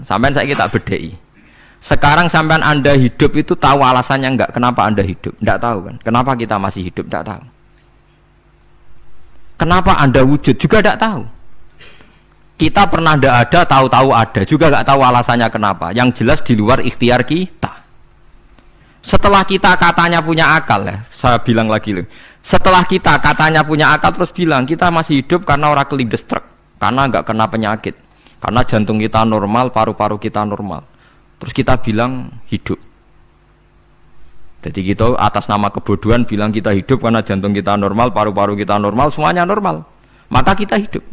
Sampean saiki tak bedheki. Sekarang sampean Anda hidup itu tahu alasannya enggak? Kenapa Anda hidup? Enggak tahu kan? Kenapa kita masih hidup? Enggak tahu. Kenapa Anda wujud? Juga enggak tahu. Kita pernah enggak ada, tahu-tahu ada, juga enggak tahu alasannya kenapa. Yang jelas di luar ikhtiar kita. Setelah kita katanya punya akal ya, saya bilang lagi loh. Setelah kita katanya punya akal terus bilang kita masih hidup karena orang kelindes truk, karena enggak kena penyakit, karena jantung kita normal, paru-paru kita normal. Terus kita bilang hidup. Jadi kita atas nama kebodohan bilang kita hidup karena jantung kita normal, paru-paru kita normal, semuanya normal. Maka kita hidup.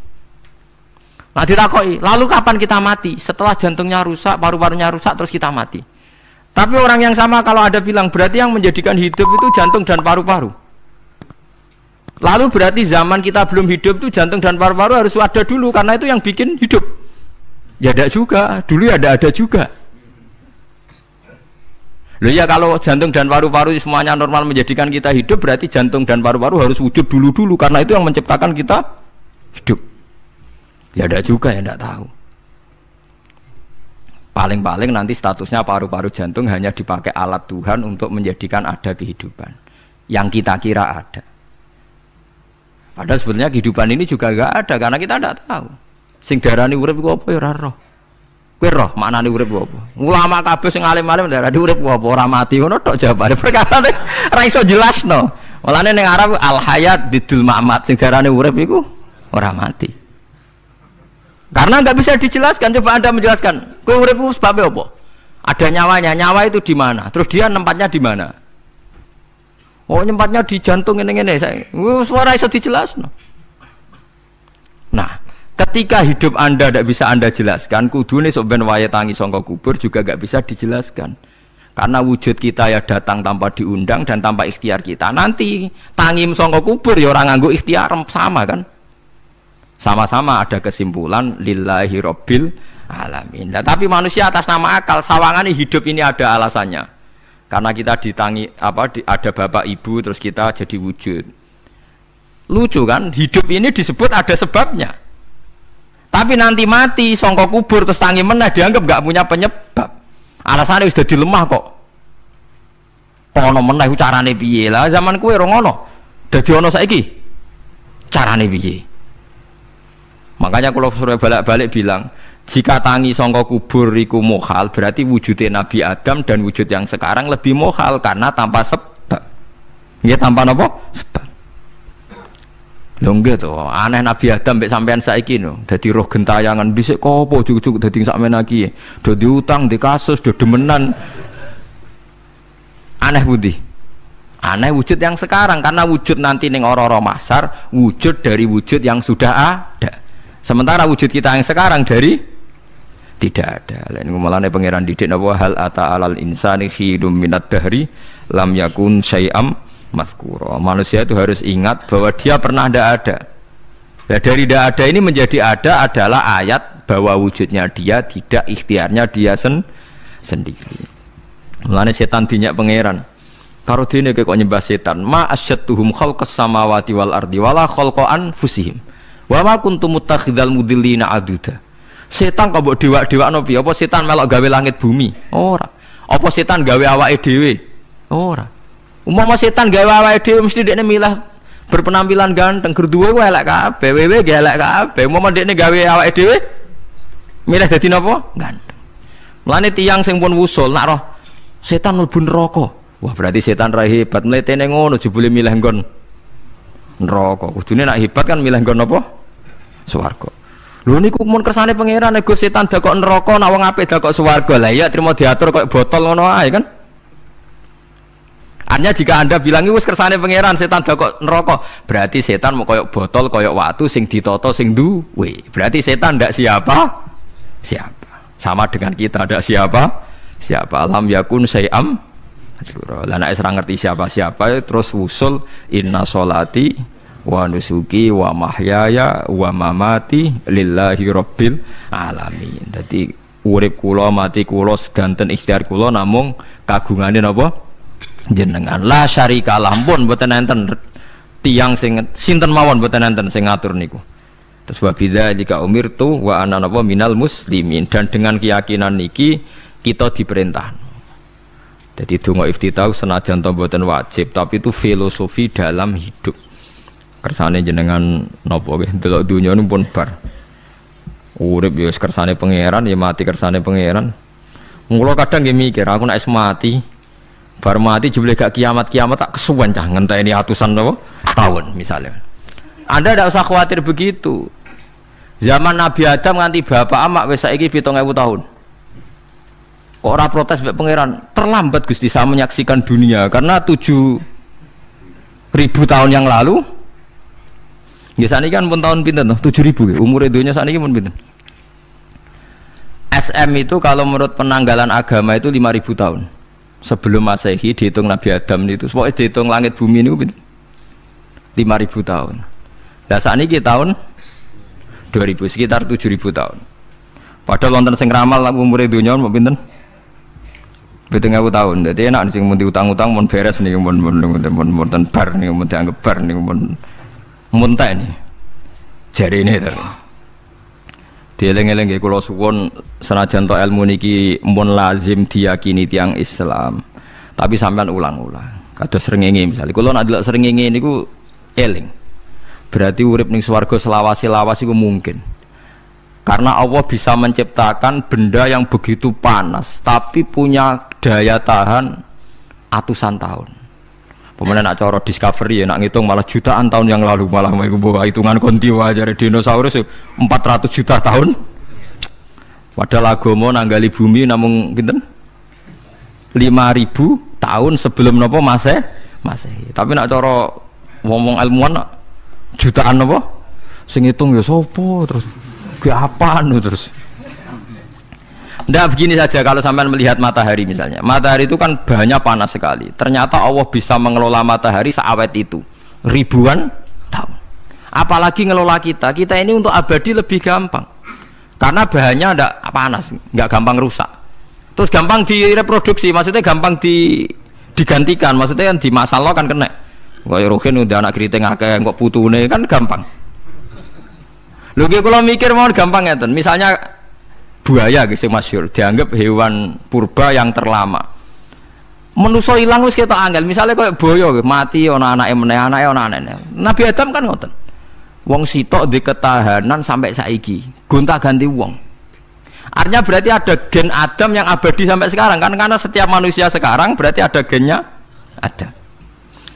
Nah ditakoi, lalu kapan kita mati? Setelah jantungnya rusak, paru-parunya rusak, terus kita mati. Tapi orang yang sama kalau ada bilang berarti yang menjadikan hidup itu jantung dan paru-paru. Lalu berarti zaman kita belum hidup itu jantung dan paru-paru harus ada dulu karena itu yang bikin hidup. Ya ada juga, dulu ya ada juga. Loh ya kalau jantung dan paru-paru semuanya normal menjadikan kita hidup berarti jantung dan paru-paru harus wujud dulu karena itu yang menciptakan kita hidup. Ya ada juga ya tidak tahu. Paling-paling nanti statusnya paru-paru jantung hanya dipakai alat Tuhan untuk menjadikan ada kehidupan yang kita kira ada. Padahal sebetulnya kehidupan ini juga enggak ada karena kita tidak tahu. Sing darani urip iku apa ya ora roh. Kowe roh maknane urip apa? Ulama kabeh sing alim-alim darani urip apa ora mati ngono tok jawabane. Perkara ora iso jelasno. Mulane ning Arab al hayat didul mamat sing darani urip iku ora mati. Karena nggak bisa dijelaskan, coba Anda menjelaskan. Kowe urip itu sebabnya apa? Ada nyawanya, nyawa itu di mana? Terus dia nempatnya di mana? Oh, nempatnya di jantung ini. Suara bisa dijelaskan. Nah, ketika hidup Anda tidak bisa Anda jelaskan, kudune sok ben wayahe tangi sangka kubur juga nggak bisa dijelaskan. Karena wujud kita ya datang tanpa diundang dan tanpa ikhtiar kita. Nanti tangi sangka kubur ya orang nganggo ikhtiar sama kan? Sama-sama ada kesimpulan lillahi rabbil alamin. Nah, tapi manusia atas nama akal sawangan hidup ini ada alasannya. Karena kita ada bapak ibu terus kita jadi wujud. Lucu kan? Hidup ini disebut ada sebabnya. Tapi nanti mati sangka kubur terus tangi meneh dianggap enggak punya penyebab. Alasannya sudah dilemah kok. Ono meneh carane piye? Lah zaman kowe ora ngono. Dadi ono saiki. Carane piye? Makanya kalau suruh balik-balik bilang jika tangi sangka kubur iku mukhal berarti wujudnya Nabi Adam dan wujud yang sekarang lebih mukhal karena tanpa sebab. Nggih tanpa napa? Sebab. Lho nggih to, aneh Nabi Adam mbek sampean saiki no. Dadi roh gentayangan dhisik kopo juk-juk dadi sakmen iki. Do diutang, di kasus, do demenan. Aneh budi. Aneh wujud yang sekarang karena wujud nanti ning ora-ora mahsyar wujud dari wujud yang sudah ada. Sementara wujud kita yang sekarang dari tidak ada. Lain ngumalane pangeran didik napa hal ata alal insani khidum minad dahri lam yakun syai'am mazkura. Manusia itu harus ingat bahwa dia pernah tidak ada. Nah, dari tidak ada ini menjadi ada adalah ayat bahwa wujudnya dia tidak ikhtiarnya dia sendiri. Mulane setan dinyak pangeran. Karo dene kok nyembah setan, ma asyattuhum khalqas samawati wal ardi wala khalqa anfusihim. Wa ma kuntum muttakhidhal mudillina aduda. Setan kok mbok dewak-dewakno piye? Apa setan melok gawe langit bumi? Ora. Apa setan gawe awake dhewe? Ora. Umpama setan gawe awake dhewe mesti dekne milah berpenampilan ganteng, gerduwe ku elek kabeh, wewe ge elek kabeh. Umpama dekne gawe awake dhewe milih dadi napa? Ganteng. Mulane tiyang sing pun wusul nak roh setan mlebu neraka. Wah, berarti setan ra hebat, mletene ngono jebule milih nggon neraka. Kudune nak hebat kan milih nggon apa? Swarga. Lho niku mun kersane pangeran nego setan dakok neraka nak wong apik dakok swarga. Lah iya trimo diatur koyo botol ngono ae kan. Artinya jika Anda bilang wis kersane pangeran setan dakok neraka, berarti setan mau koyo botol koyo watu sing ditata sing duwe. Berarti setan ndak siapa? Siapa. Sama dengan kita ndak siapa? Siapa lam yakun syai'am. Lah nek ora ngerti siapa-siapa terus wusul inna sholati wa nusuki wa mahyaya wa mamati lillahi rabbil alamin. Dadi urip kula mati kula sedanten ikhtiar kula namung kagungane napa jenengan la syarika lah pun mboten enten tiyang sing sinten mawon mboten enten sing ngatur niku. Terus wa bidzalika umirtu wa ana napa minal muslimin, dan dengan keyakinan niki kita diperintah. Jadi donga iftitah senajan to mboten wajib, tapi itu filosofi dalam hidup. Kersane jenengan napa nggih delok donya nu pun bar. Urip ya kersane pangeran, ya mati kersane pangeran. Mula kadang nggih mikir, aku nek mati, bar mati jebule gak kiamat-kiamat tak kesuwen cah ngenteni atusan napa tahun misalnya. Anda tidak usah khawatir begitu. Zaman Nabi Adam nganti bapak amak wis saiki 7.000 tahun. Kok ora protes mbek pangeran? Terlambat Gusti saya menyaksikan dunia karena 7.000 tahun yang lalu. Ya saniki kan pun tahun pinten toh? 7.000 umur dunia saniki pun pinten? SM itu kalau menurut penanggalan agama itu 5.000 tahun. Sebelum Masehi dihitung Nabi Adam itu, pokoknya dihitung langit bumi ini 5.000 tahun. Nah saat ini tahun 2000, sekitar 7.000 tahun. Padahal wonten sing ramal umure dunya mau pinten? 7.000 tahun. Jadi enak sing mun diutang-utang mun beres nih mun bar nih mun dianggap bar nih mun tak nih. Jari ini to. Dieling-eling nggih kula suwun senajan to ilmu niki mun lazim diyakini tiyang Islam. Tapi sampean ulang-ulang. Kados srengenge misalnya kula nek delok srengenge niku eling. Berarti urip ning swarga selawase-lawas iku mungkin. Karena Allah bisa menciptakan benda yang begitu panas tapi punya daya tahan atusan tahun. Pemenang nak cara discovery ya nak ngitung malah jutaan tahun yang lalu, malah bawa hitungan kontiwa dari dinosaurus 400 juta tahun. Padahal agama nanggali bumi namung pinten? 5.000 tahun sebelum nopo Masehi. Tapi nak cara ngomong ilmuwan jutaan nopo? Sing ngitung ya sopo terus ke apaan terus. Nggak begini saja kalau sampai melihat matahari misalnya. Matahari itu kan banyak panas sekali. Ternyata Allah bisa mengelola matahari seawet itu ribuan tahun. Apalagi ngelola kita. Kita ini untuk abadi lebih gampang. Karena bahannya tidak panas, nggak gampang rusak. Terus gampang direproduksi, maksudnya gampang digantikan. Maksudnya kan di masalah kan kena. Kayak Rohin udah anak keriting akeh kok putune kan gampang. Lho kalau mikir mau gampang ya, misalnya buaya guys yang masyhur dianggap hewan purba yang terlama. Menuso ilang wis ketok angel. Misalnya kayak boyo mati ana anake meneh, anake ana anake. Nabi Adam kan ngoten. Wong sitok di ketahanan sampai saiki, gonta-ganti wong. Artinya berarti ada gen Adam yang abadi sampai sekarang kan, karena setiap manusia sekarang berarti ada gennya Adam.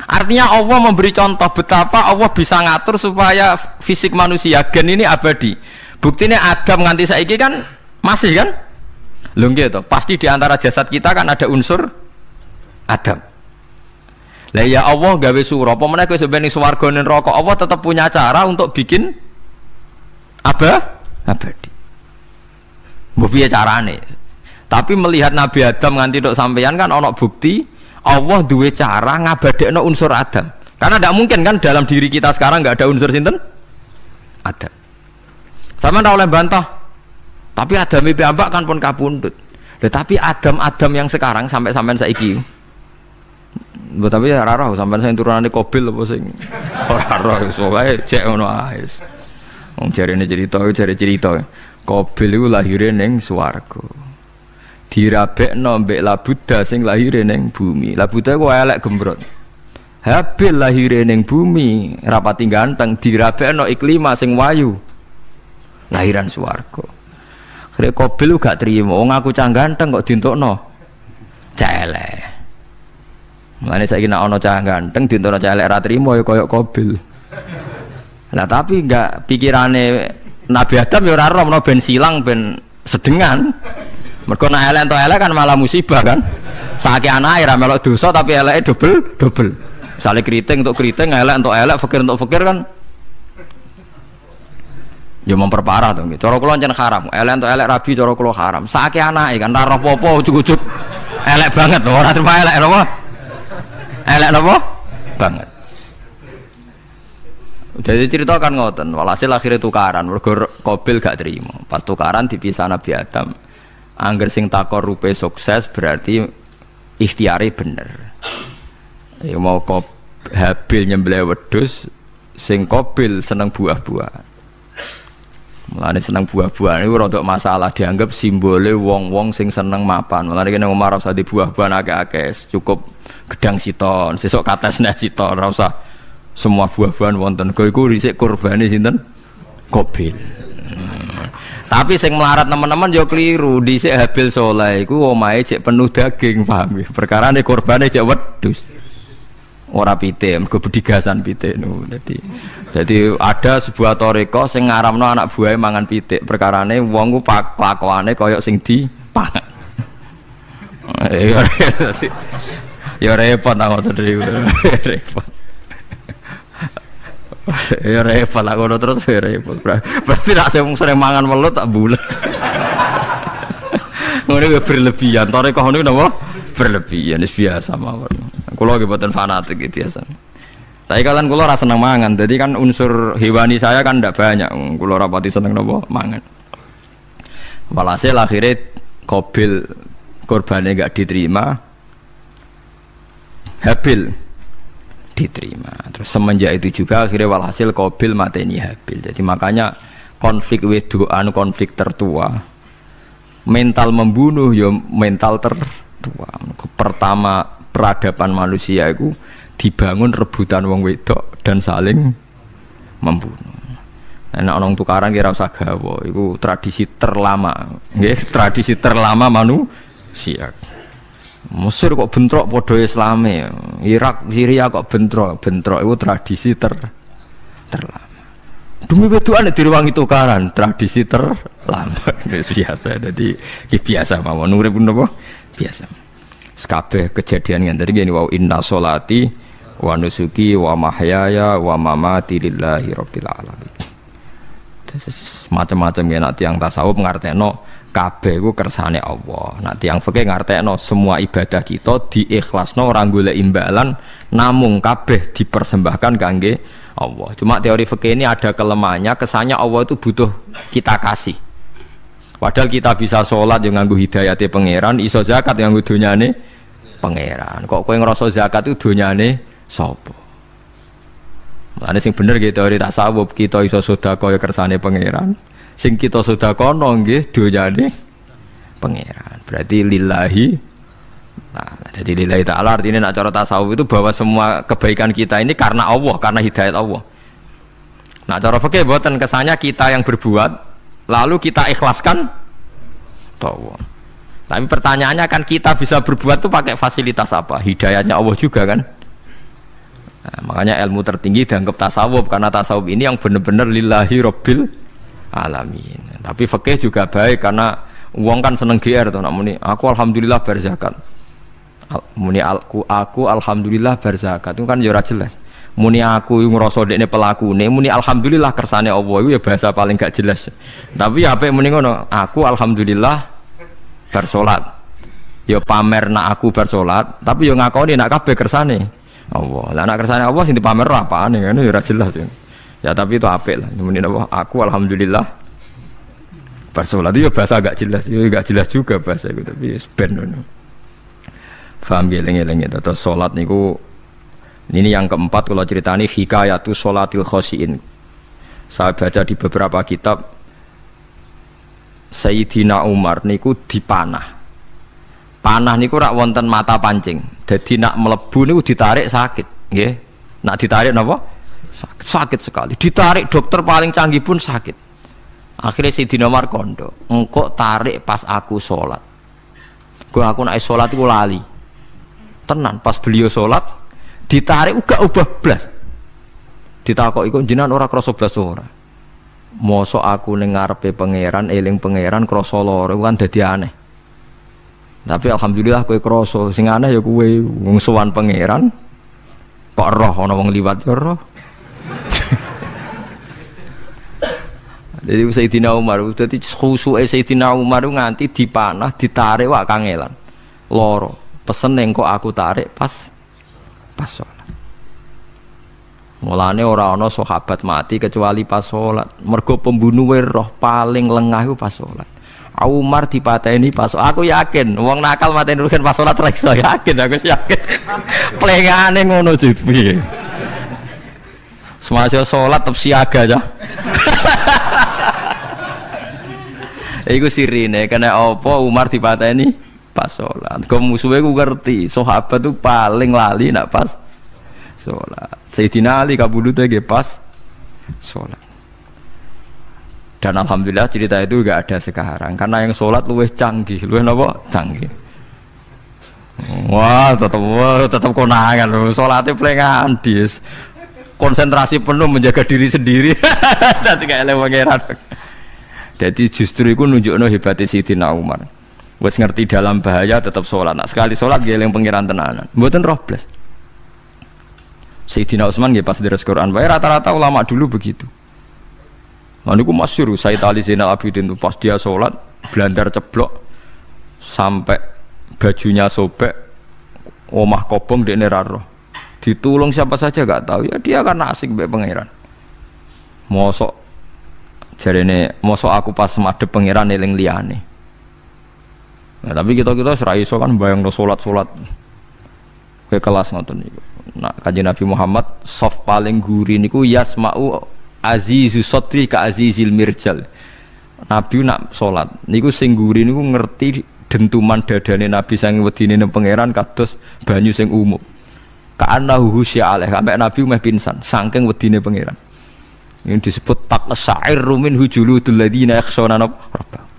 Artinya Allah memberi contoh betapa Allah bisa ngatur supaya fisik manusia gen ini abadi. Buktinya Adam nganti saiki kan masih kan? Lho nggih to, pasti di antara jasad kita kan ada unsur Adam. Lah ya Allah gawe sura, apa meneh kowe sampeyan ning swarga ning neraka, Allah tetap punya cara untuk bikin abadi. Mbok piye carane? Tapi melihat Nabi Adam nganti tok sampeyan kan ana bukti Allah duwe cara ngabadekno unsur Adam. Karena tidak mungkin kan dalam diri kita sekarang nggak ada unsur sinten? Adam. Sama ndak oleh bantah. Tapi Adam piyambak kan pun kapundhut. Tetapi Adam yang sekarang sampai sampean saiki. Mbok tapi ora roh sampean sing turunane Qabil apa sing ora roh soalé cek ngono ae. Wong jarene cerita. Qabil iku lahire ning swarga. Dirabekno mbek Labuda sing lahire ning bumi. Labuda ku elek gembrot. Habil lahire ning bumi, rapati ganteng, dirabekno Iklima sing wayu. Lahiran swarga. Akhire Qabil gak trimo, wong aku cah ganteng kok dientukno cah elek. Mulane saiki nek ana cah ganteng dientukno cah elek ra trimo ya kaya Qabil. Nah tapi enggak pikirane Nabi Adam ya ora roh ben silang ben sedengan. Mergo nek elek entuk elek kan malah musibah kan. Saiki anake ra melok dosa tapi eleke double. Misale keriting untuk keriting, elek untuk elek, fakir untuk fakir kan ya memperparah to nggih. Cara kula pancen haram. Elek untuk elek rabi cara kula haram. Saiki anake kan ora roh apa-apa ujug-ujug elek banget lho, ora terima elek napa? Elek napa? Banget. Jadi cerita kan ngoten, walhasil akhirnya tukaran, mergo Qabil gak terima. Pas tukaran dipisah Nabi Adam. Angger sing takor rupe sukses berarti ikhtiare bener. Ya mau Habil nyembelih wedhus, sing Qabil seneng buah-buahan. Mulane seneng buah-buahan iku rada masalah dianggap simbole wong-wong sing seneng mapan. Mulane kene Umar ora usah di buah-buahan akeh-akeh, cukup gedang siton, sesuk katesne siton, ora usah semua buah-buahan wonten. Iku risik kurbane sinten? Qabil. Tapi sing melarat teman-teman yo keliru. Dhisik Habil Saleh iku omahe cek penuh daging, paham ya? Perkarane kurbane cek wedhus. Ora pitik, mergo bedigasan pitik niku. Jadi ada sebuah toreko sing ngaramno anak buahe mangan pitik. Perkarane wong ku kelakuane kaya sing dipangan. Ya repot ta ngoten iki. Repot. Ya repot lah ngono terus ya repot. Berarti nek sering mangan welut tak bulet. Ngono berlebihan. Toreko niku napa? Berlebihan wis biasa mawon. Kula nggih mboten fanatik iki biasa. Tapi kalian kula ora seneng mangan. Jadi kan unsur hewani saya kan ndak banyak. Kula ora pati seneng napa mangan. Walhasil akhirnya Qabil korbannya enggak diterima. Habil diterima. Terus semenjak itu juga akhirnya walhasil Qabil mateni Habil. Jadi makanya konflik wedoan, konflik tertua, mental membunuh ya mental tertua. Pertama peradaban manusia itu dibangun rebutan wong wedok dan saling membunuh. Nah, orang tukaran kira usah gawa, itu tradisi terlama, nggih, tradisi terlama manusia. Mesir kok bentrok podo Islame, Irak, Syria kok bentrok itu tradisi terlama. Demi wedokan direwangi tukaran, tradisi terlama. Biasa, jadi biasa mawon urip napa? Biasa. Kabeh kejadian ngene iki wa inna sholati wa nusuki wa mahyaya wa mamati lillahi rabbil alamin. Macam-macam ya nak tiyang tasawuf ngartekno kabeh iku kersane Allah. Nak tiyang fikih ngartekno semua ibadah kita diikhlasno ora golek imbalan namung kabeh dipersembahkan kangge Allah. Cuma teori fikih ini ada kelemahannya, kesannya Allah itu butuh kita kasih. Padahal kita bisa sholat yang nganggo hidayate pangeran, iso zakat yang nganggo donyane pangeran. Kok kowe ngrasa zakat itu donyane sapa? Mulane sing bener nggih teori tasawuf, kita iso sedekah ya kersane pangeran. Sing kita sedekahno nggih donyane pangeran. Berarti lillahi. Nah, jadi lillahi ta'ala artinya nak cara tasawuf itu bahwa semua kebaikan kita ini karena Allah, karena hidayat Allah. Nah, cara fikih mboten kesannya kita yang berbuat lalu kita ikhlaskan Allah. Tapi pertanyaannya kan kita bisa berbuat itu pakai fasilitas apa? Hidayatnya Allah juga kan? Nah, makanya ilmu tertinggi dianggap tasawuf karena tasawuf ini yang benar-benar lillahi rabbil alamin. Tapi fikih juga baik karena uang kan seneng GR tuh, namuni aku alhamdulillah berzakat. Muni aku alhamdulillah berzakat itu kan ya ora jelas. Muni aku ngrasa dekne pelakune, muni alhamdulillah kersane Allah itu ya bahasa paling gak jelas. Tapi ya apik muni ngono, aku alhamdulillah bersolat. Ya pamer nak aku bersolat, tapi ya ngakoni nak kabeh kersane Allah. Lah nak kersane Allah sing dipamer apane kan ya ora jelas ya. Ya tapi itu apik lah. Muni apa? Aku alhamdulillah bersolat itu ya bahasa gak jelas. Ya gak jelas juga bahasa itu tapi ben ngono. Faham geleng-geleng itu. Terus sholat niku ini yang keempat kalau ceritani hikayatu sholatil khosyin. Saya baca di beberapa kitab Sayyidina Umar niku dipanah. Panah niku rak wonten mata pancing. Jadi nak melebu niku ditarik sakit, nggih. Nak ditarik napa? Sakit sekali. Ditarik dokter paling canggih pun sakit. Akhirnya Sayyidina Umar kondo, engkau tarik pas aku sholat. Aku nak sholat iku lali. Tenan pas beliau sholat ditarik uga ubah blas ditakoki kok jenengan ora krasa blas ora mosok aku ning ngarepe pangeran eling pangeran krasa lara kan dadi aneh tapi alhamdulillah kowe krasa sing aneh ya kowe wong sowan pangeran kok roh ana wong liwat ya roh. Jadi Sayyidina Umar dadi khusuke Sayyidina Umar nganti dipanah ditarik wak kangelan lara pesen yang kok aku tarik pas sholat. Mulane ora ana sahabat mati kecuali pas sholat. Mergo pembunuhe roh paling lengah iku pas sholat. Umar dipateni pas sholat. Aku yakin wong nakal mateni rugen pas sholat ra iso yakin aku yakin. Plengane ngono piye. Semasa sholat tetep siaga ya. Iku sirine kena apa Umar dipateni pas salat. Kok musuhe ku ngerti, sahabat tuh paling lali nak pas salat. Sayyidina Ali kabudute nggih pas salat. Dan alhamdulillah cerita itu enggak ada sekarang karena yang salat luwih canggih, luwih napa? Canggih. Wah, tetap konangan lho. Salate plengan dis. Konsentrasi penuh menjaga diri sendiri. Dadi kayak elek pangeran. Jadi justru itu nunjukno hebatnya Sayyidina Umar. Wes ngerti dalam bahaya tetap sholat. Nah, sekali sholat dia yang pangeran tenanan. Mboten roh blas. Sayyidina Utsman nggih pas deres Quran wae rata-rata ulama dulu begitu. Nah niku masyhur Sayyid Ali Zainal Abidin tuh pas dia sholat blandar ceblok sampai bajunya sobek, omah kobong dekne ra roh. Ditulung siapa saja gak tahu ya dia kan asik mbek pangeran. Mosok jarene mosok aku pas madhep pangeran eling liyane. Nah, tapi kita ora iso kan bayangno salat-salat ke kelas ngoten niku. Nah, Kanjeng Nabi Muhammad soft paling guri niku yasma'u azizu sotri ka azizil mirjal. Nabi nak salat niku sing guri niku ngerti dentuman dadane Nabi sang wedine nang pangeran kados banyu sing umum. Ka'annahu husya alaih sampai Nabi meh pingsan saking wedine pangeran. Ini disebut taqsa'irru min hujuludul ladzina yakhshawna rabbahum.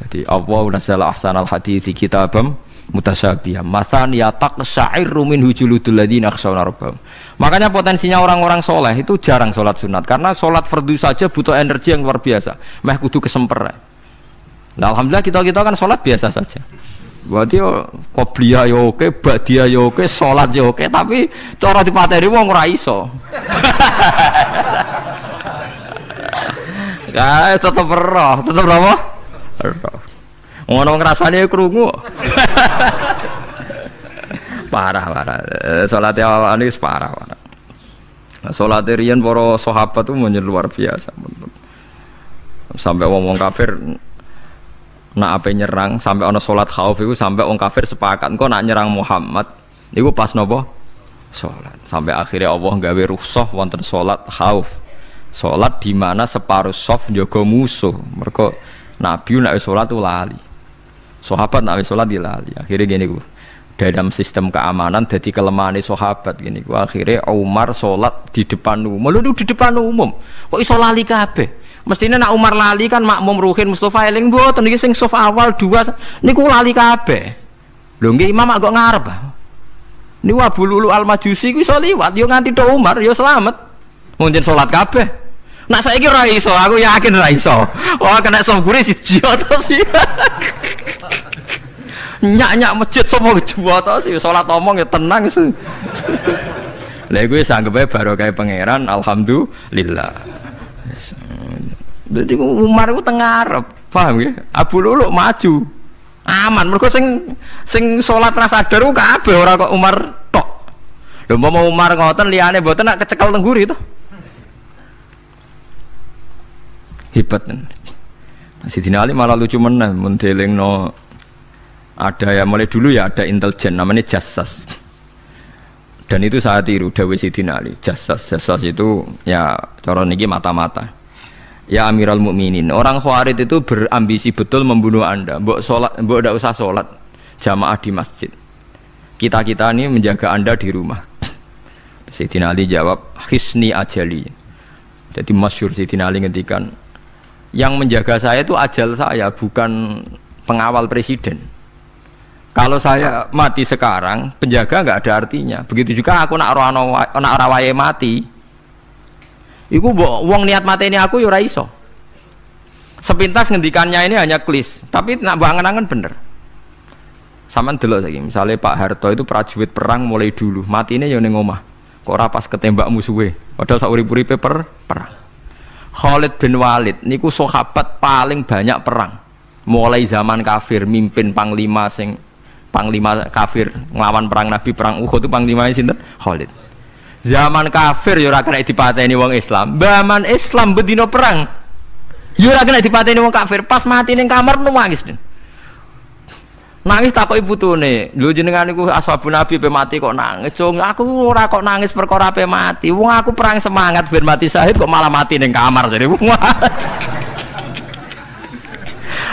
Jadi Allah nazzala ahsanal hadithi kitabam mutasyabihan. Mathan ya taqsa'irru min hujuludul ladzina yakhshawna rabbahum. Makanya potensinya orang-orang soleh itu jarang sholat sunat karena sholat fardu saja butuh energi yang luar biasa. Meh kudu kesemper. Nah, alhamdulillah kita kan sholat biasa saja. Berarti qobliyah yo oke, ba'diyah yo oke, sholat yo oke, tapi cara dipateni wong ora iso. Guys, tetep roh, tetep apa? Roh. Ngono ngrasane krungu. Parah. Salate awake wis parah. Salate riyen para sahabat itu luar biasa. Sampai wong kafir nak ape nyerang sampai ana salat khauf iku sampai wong kafir sepakat engko nak nyerang Muhammad niku pas napa salat. Sampai akhirnya Allah gawe rukhsah wonten salat khauf. Salat di mana separuh saf njaga musuh. Mergo Nabi nek salat lali. Sahabat nek salat lali. Akhirnya gini ku. Dalam sistem keamanan jadi kelemahan sahabat gini ku. Akhirnya Umar salat di depan umum. Lho di depan umum. Kok iso lali kabeh? Mestinya nak Umar lali kan makmum Ruhin Mustafa eling mboten iki sing saf awal dua niku lali kabeh. Lho nggih imam kok ngarep. Niku Abu Lulu Al-Majusi ku iso liwat yo nganti tok Umar yo slamet. Mungkin salat kabeh. Nak saiki ora iso, aku yakin ora iso. Wah kena saf guri siji to sih. Nyak masjid sapa juwa to sih salat omong ya tenang sih. Lha kuwi sanggepe barokah pangeran alhamdulillah. Jadi Umar itu tengah Arab, paham ya? Abu Lulu maju, aman. Mereka sing sholat rasa sadar ku kabeh ora kok Umar tok. Lho mau Umar ngoten liyane mboten nak kecekel tengguri to. Hebat kan. Sayyidina Ali malah lucu menan mun delingno ada ya mulai dulu ya ada intelijen namanya Jassas. Dan itu saya tiru dawuh Sayyidina Ali. Jassas itu ya cara niki mata-mata. Ya Amirul Mukminin, orang Khawarij itu berambisi betul membunuh Anda. Mbok ndak usah sholat jamaah di masjid. Kita ini menjaga Anda di rumah. Sayyidina Ali jawab, hisni ajali. Jadi masyhur Sayyidina Ali ngendikan, yang menjaga saya itu ajal saya, bukan pengawal presiden. Kalau saya mati sekarang, penjaga nggak ada artinya. Begitu juga aku nak rawaye mati. Iku wong niat mateni aku yo ora iso. Sepintas ngendikannya ini hanya klis, tapi nak bangen-angen bener. Sampeyan delok saiki, misale Pak Harto itu prajurit perang mulai dulu, matine yo ning omah. Kok ora pas ketembak musuhe, padahal sak urip-uripe perang. Khalid bin Walid niku sahabat paling banyak perang. Mulai zaman kafir mimpin panglima kafir nglawan perang Nabi perang Uhud itu panglimane sinten? Khalid. Zaman kafir yo ora kena dipateni wong Islam. Zaman Islam bedino perang. Yo ora kena dipateni wong kafir. Pas mati ning kamar nangis. Nangis takoki putune. Lho jenengan niku ashabun Nabi pe mati kok nangis. Cung, aku ora kok nangis perkara pe mati. Wong aku perang semangat ben mati syahid kok malah mati ning kamar jadi.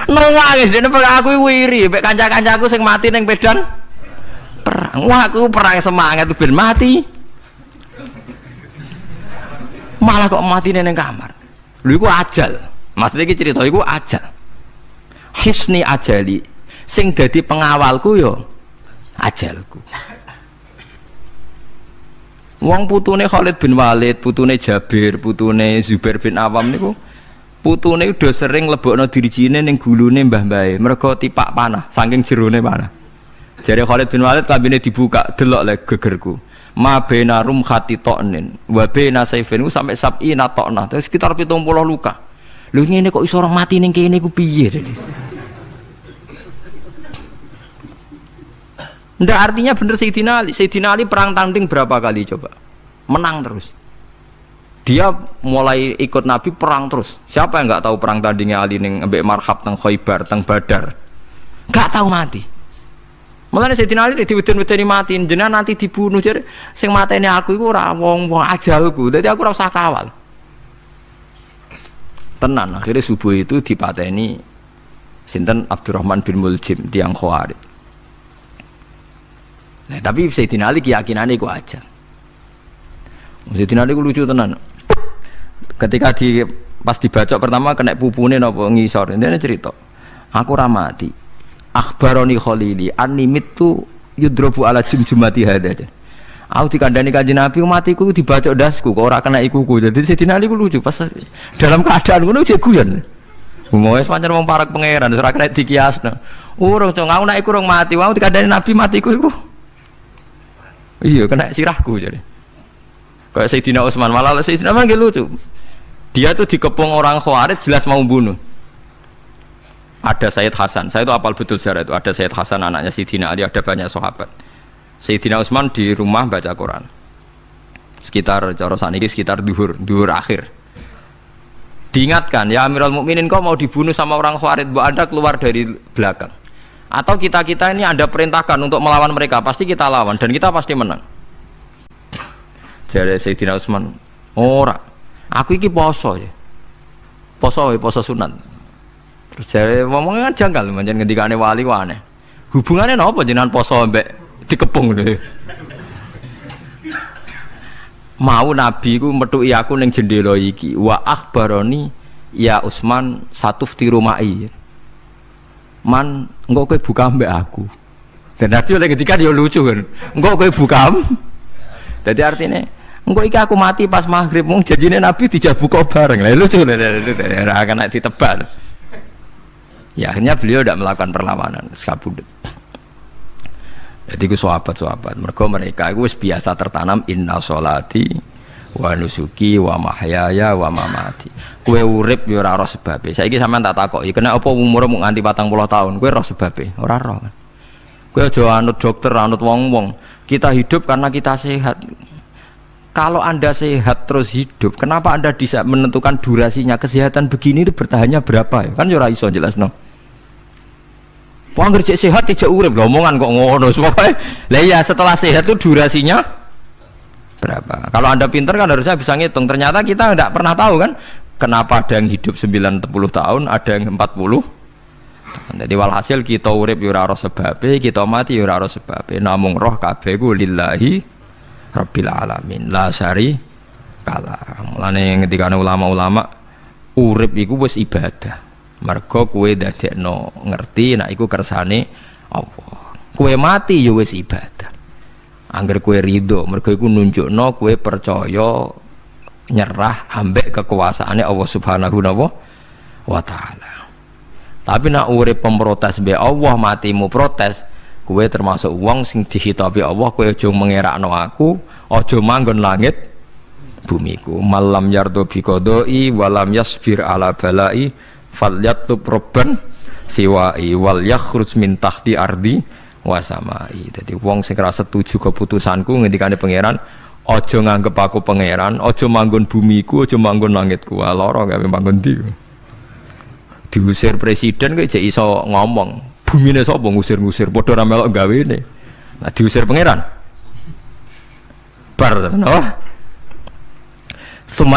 Nangis dene aku wiri mek kanca-kancaku sing mati ning medan perang. Wah, aku perang semangat ben mati. Malah kok mati ning kamar. Lho iku ajal. Maksudnya iki cerita iku ajal. Hisni ajali. Sing dadi pengawalku yo ajalku. Wong putune Khalid bin Walid, putune Jabir, putune Zubair bin Awam niku putune udah sering lebokno dirijine ning gulune mbah-mbahe mergo tipak panah saking jerone panah. Jare Khalid bin Walid kambine dibuka, delok le gegerku. Ma baina rumkhati to'nin wa baina saifin sampai sab'ina to'nah. Terus sekitar 70 luka. Lho ngene kok iso orang mati ning kene ku piye? Ndak artinya bener Sayyidina Ali. Sayyidina Ali perang tanding berapa kali coba? Menang terus. Dia mulai ikut Nabi perang terus. Siapa yang nggak tahu perang tandingnya Ali ning ambek Marhab teng Khaibar teng Badar? Nggak tahu mati. Mulane Sayyidina Ali diweden-wedeni mati, jenengan nanti dibunuh jare sing mateni aku iku ora wong-wong ajalku. Dadi aku ora usah kawal. Tenan akhirnya subuh itu dipateni sinten Abdurrahman bin Muljim tiang Khawarij. Nah, tapi Sayyidina Ali keyakinannya itu aja. Sayyidina Ali itu lucu tenan. Ketika pas dibacok pertama kena pupune napa ngisor. Ini cerita. Aku ramati. Akhbaroni Khalili animit tu yudrobu ala jumjumati hada. Aku dikandani Kanjeng Nabi matiku dibacok dasku kok ora kena ikuku. Jadi Sayyidina Ali ku lucu pas dalam keadaan ngono jek guyon. Umoe pancen wong parek pangeran ora kena dikiasno. Urung cong aku nek iku urung mati, aku dikandani Nabi matiku iku. Iya kena sirahku jadi. Kayak Sayyidina Utsman malah Sayyidina Utsman lucu. Dia tuh dikepung orang Khawarij jelas mau bunuh. Ada Sayyid Hasan, saya itu apal betul sejarah itu. Ada Sayyid Hasan anaknya Sayyidina Ali, ada banyak sahabat. Sayyidina Utsman di rumah baca Quran. Sekitar cara saniki sekitar duhur akhir. Diingatkan, ya Amirul Mukminin kau mau dibunuh sama orang Khawarij, Bu Anda keluar dari belakang. Atau kita ini Anda perintahkan untuk melawan mereka, pasti kita lawan dan kita pasti menang. Jadi Sayyidina Utsman, ora, aku iki poso ya, poso sunat. Terus jadi ngomongnya kan janggal, macam ketika ane wali aneh. Hubungannya apa jenengan poso mbek dikepung deh. Mau Nabi ku metuki aku ning jendela iki, wa akhbaroni ya Utsman satufti rumai. Man, engkau kowe buka mbak aku. Dan Nabi oleh ketika dia lucu kan, engkau kowe buka. Jadi artinya, engkau iki aku mati pas maghrib, mung janjine Nabi dijak buka bareng. Lah lucu, ora kena ditebak. Ya akhirnya beliau tidak melakukan perlawanan, sekabudut. Jadi ku sahabat-sahabat, mereka itu biasa tertanam inna sholati wa nusuki wa mahyaya wa mamati. Kue urip ya ora roh sebabe. Saiki sampean tak takoki, kena apa umurmu nganti 40 tahun? Kue roh sebabe? Ora roh. Kue aja anut dokter, anut wong-wong. Kita hidup karena kita sehat. Kalau Anda sehat terus hidup, kenapa Anda bisa menentukan durasinya? Kesehatan begini itu bertahannya berapa ya? Kan ya ora iso jelasno. Wong kerja sehat tidak urip, omongan kok ngono. Pokoke lah ya setelah sehat itu durasinya berapa? Kalau Anda pintar kan harusnya bisa ngitung. Ternyata kita tidak pernah tahu kan. Kenapa ada yang hidup 90 tahun, ada yang 40. Jadi walhasil kita urip ya ora sebabe, kita mati ya ora sebabe. Namung roh kabeh ku lillahi rabbil alamin. La syari kala. Mulane ketika ulama-ulama urip iku wis ibadah. Mergo kowe dadekno ngerti nek iku kersane Allah. Kowe mati ya wis ibadah. Angger kowe ridho, mergo iku nunjukno kowe percaya nyerah ambek kekuasaannya Allah Subhanahu wa taala. Tapi nak urip pemprotes be Allah, matimu protes, kowe termasuk wong sing dihitabi Allah, kowe aja mengerakno aku, aja manggon langit bumiku. Malam yardo bi qodoi walam yasbir ala balai falyatlub robban siwai wal yakhruj min tahti ardi wasamai. Jadi wong sing ora setuju keputusanku ngendikane pangeran, ojo nganggep aku pangeran, ojo manggon bumiku, ojo manggon langitku. Lara gawe manggon ndi. Diusir presiden kok jek iso ngomong. Bumine sapa ngusir-ngusir padha ra melok gawene. Nah diusir pangeran. Bar, no?